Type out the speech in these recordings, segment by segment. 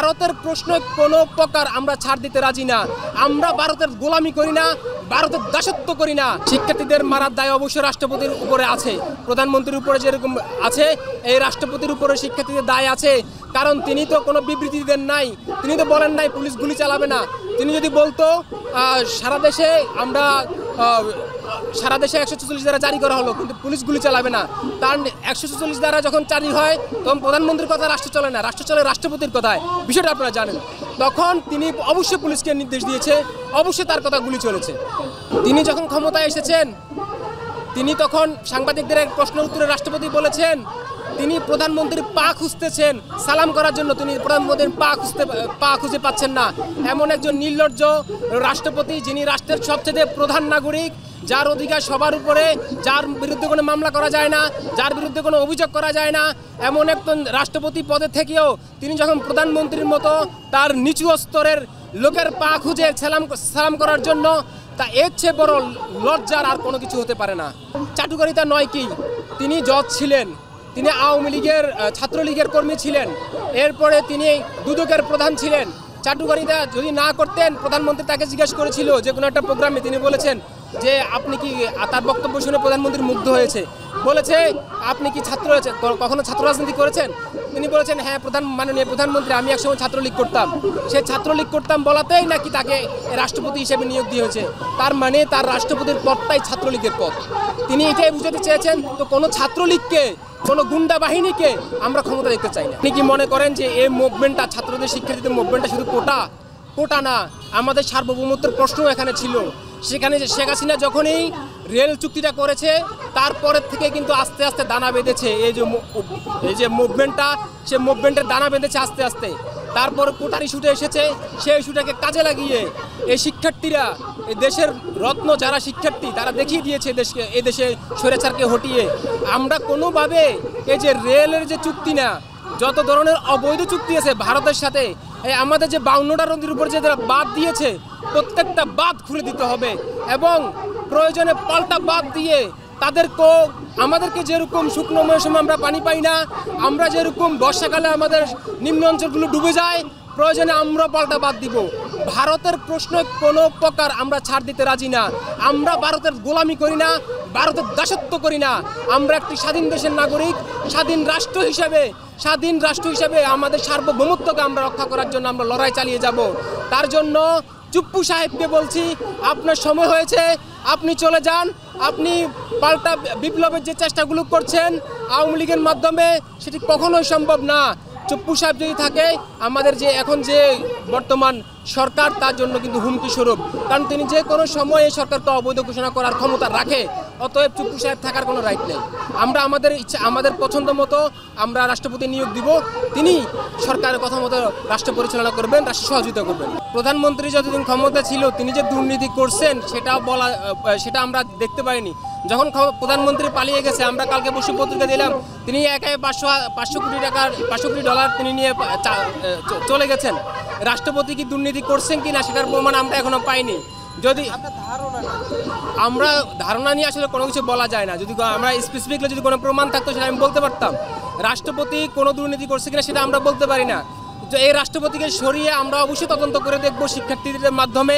ভারতের প্রশ্ন কোনো প্রকার আমরা ছাড় দিতে রাজি না। আমরা ভারতের গোলামি করি না, ভারতের দাসত্ব করি না। শিক্ষার্থীদের মারার দায় অবশ্যই রাষ্ট্রপতির উপরে আছে, প্রধানমন্ত্রীর উপরে যেরকম আছে এই রাষ্ট্রপতির উপরে শিক্ষার্থীদের দায় আছে। কারণ তিনি তো কোনো বিবৃতি দেন নাই, তিনি তো বলেন নাই পুলিশ গুলি চালাবে না। তিনি যদি বলতো সারা দেশে 144 ধারা জারি করা হলো, কিন্তু পুলিশ গুলি চালাবে না, তার 144 ধারা যখন জারি হয় তখন প্রধানমন্ত্রীর কথা রাষ্ট্র চলে না, রাষ্ট্র চলে রাষ্ট্রপতির কথায়, বিষয়টা আপনারা জানেন। তখন তিনি অবশ্যই পুলিশকে নির্দেশ দিয়েছে, অবশ্যই তার কথা গুলি চলেছে। তিনি যখন ক্ষমতায় এসেছেন তিনি তখন সাংবাদিকদের এক প্রশ্নের উত্তরে রাষ্ট্রপতি বলেছেন তিনি প্রধানমন্ত্রীর পা খুঁজতেছেন সালাম করার জন্য, তিনি প্রধানমন্ত্রীর পা খুঁজে পাচ্ছেন না। এমন একজন নির্লজ্জ রাষ্ট্রপতি, যিনি রাষ্ট্রের সবচেয়ে প্রধান নাগরিক, যার অধিকার সবার উপরে, যার বিরুদ্ধে কোনো মামলা করা যায় না, যার বিরুদ্ধে কোনো অভিযোগ করা যায় না, এমন একজন রাষ্ট্রপতি পদে থেকেও তিনি যখন প্রধানমন্ত্রীর মতো তার নিচু স্তরের লোকের পা খুঁজে সালাম করার জন্য, তা এর চেয়ে বড় লজ্জার আর কোনো কিছু হতে পারে না। চাটুকারিতা নয় কি, তিনি জজ ছিলেন, তিনি আওয়ামী লীগের ছাত্রলীগের কর্মী ছিলেন, এরপরে তিনি দুদকের প্রধান ছিলেন। চাটুকারিতা যদি না করতেন, প্রধানমন্ত্রী তাকে জিজ্ঞাসা করেছিল যে কোনো একটা প্রোগ্রামে, তিনি বলেছেন যে আপনি কি, তার বক্তব্য শুনে প্রধানমন্ত্রী মুগ্ধ হয়েছে, বলেছে আপনি কি কখনো ছাত্র রাজনীতি করেছেন? তিনি বলেছেন হ্যাঁ মাননীয় প্রধানমন্ত্রী, আমি একসময় ছাত্রলীগ করতাম। সে ছাত্রলীগ করতাম বলাতেই নাকি তাকে রাষ্ট্রপতি হিসেবে নিয়োগ দিয়েছে। তার মানে তার রাষ্ট্রপতির পদটাই ছাত্রলীগের পদ। তিনি এটাই বুঝাতে চেয়েছেন, তো কোনো ছাত্রলীগকে, কোনো গুন্ডা বাহিনীকে আমরা ক্ষমতা দেখতে চাই না। আপনি কি মনে করেন যে এই মুভমেন্টটা, ছাত্রদের শিক্ষার্থীদের মুভমেন্টটা শুধু কোটা না, আমাদের সার্বভৌমত্বের প্রশ্নও এখানে ছিল। সেখানে শেখ হাসিনা যখনই রেল চুক্তিটা করেছে তারপরের থেকে কিন্তু আস্তে আস্তে দানা বেঁধেছে এই যে মুভমেন্টটা, সে মুভমেন্টের দানা বেঁধেছে আস্তে আস্তে। তারপর কোটার ইস্যুটা এসেছে, সেই ইস্যুটাকে কাজে লাগিয়ে এই শিক্ষার্থীরা, এই দেশের রত্ন যারা শিক্ষার্থী, তারা দেখিয়ে দিয়েছে এই দেশে স্বৈরাচারকে হটিয়ে। আমরা কোনোভাবে এই যে রেলের যে চুক্তি না, যত ধরনের অবৈধ চুক্তি আছে ভারতের সাথে, আমাদের যে 52টা নদীর উপর যে বাঁধ দিয়েছে, প্রত্যেকটা বাঁধ খুলে দিতে হবে এবং প্রয়োজনে পাল্টা বাঁধ দিয়ে আমাদেরকে যেরকম শুকনো মৌসুমে আমরা পানি পাই না, আমরা যেরকম বর্ষাকালে আমাদের নিম্ন অঞ্চলগুলো ডুবে যায়, প্রয়োজনে আমরা পাল্টা বাদ দিব। ভারতের প্রশ্ন কোনো প্রকার আমরা ছাড় দিতে রাজি না। আমরা ভারতের গোলামি করি না, ভারতের দাসত্ব করি না। আমরা একটি স্বাধীন দেশের নাগরিক, স্বাধীন রাষ্ট্র হিসাবে আমাদের সার্বভৌমত্বকে আমরা রক্ষা করার জন্য আমরা লড়াই চালিয়ে যাব। তার জন্য চুপ্পু সাহেবকে বলছি, আপনার সময় হয়েছে, আপনি চলে যান। আপনি পাল্টা বিপ্লবের যে চেষ্টাগুলো করছেন আওয়ামী লীগের মাধ্যমে, সেটি কখনোই সম্ভব না। চুপ্পু সাহেব যদি থাকে, আমাদের যে এখন যে বর্তমান সরকার, তার জন্য কিন্তু হুমকি স্বরূপ, কারণ তিনি যে কোনো সময় এই সরকারকে অবৈধ ঘোষণা করার ক্ষমতা রাখে। অতএব চুপ্পু সাহেব থাকার কোনো রাইট নেই। আমরা আমাদের ইচ্ছা, আমাদের পছন্দ মতো আমরা রাষ্ট্রপতি নিয়োগ দিব, তিনি সরকারের কথা মতো রাষ্ট্র পরিচালনা করবেন, রাষ্ট্র সহযোগিতা করবেন। প্রধানমন্ত্রী যতদিন ক্ষমতা ছিল তিনি যে দুর্নীতি করছেন সেটা আমরা দেখতে পাইনি। যখন প্রধানমন্ত্রী পালিয়ে গেছে, আমরা কালকে বসে পত্রিকা দিলাম, তিনি একাই 500 কোটি ডলার তিনি নিয়ে চলে গেছেন। রাষ্ট্রপতি কি দুর্নীতি করছেন কি না সেটার প্রমাণ আমরা এখনো পাইনি। যদি আমরা ধারণা নিয়ে আসলে কোনো কিছু বলা যায় না, যদি আমরা স্পেসিফিকলি যদি কোনো প্রমাণ থাকতো সেটা আমি বলতে পারতাম। রাষ্ট্রপতি কোনো দুর্নীতি করছে কিনা সেটা আমরা বলতে পারি না। তো এই রাষ্ট্রপতিকে সরিয়ে আমরা অবশ্যই তদন্ত করে দেখব, শিক্ষার্থীদের মাধ্যমে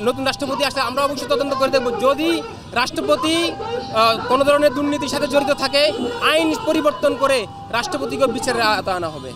নতুন রাষ্ট্রপতি আসলে আমরা অবশ্যই তদন্ত করে দেখব। যদি রাষ্ট্রপতি কোনো ধরনের দুর্নীতির সাথে জড়িত থাকে, আইন পরিবর্তন করে রাষ্ট্রপতিকে বিচারে আনা হবে।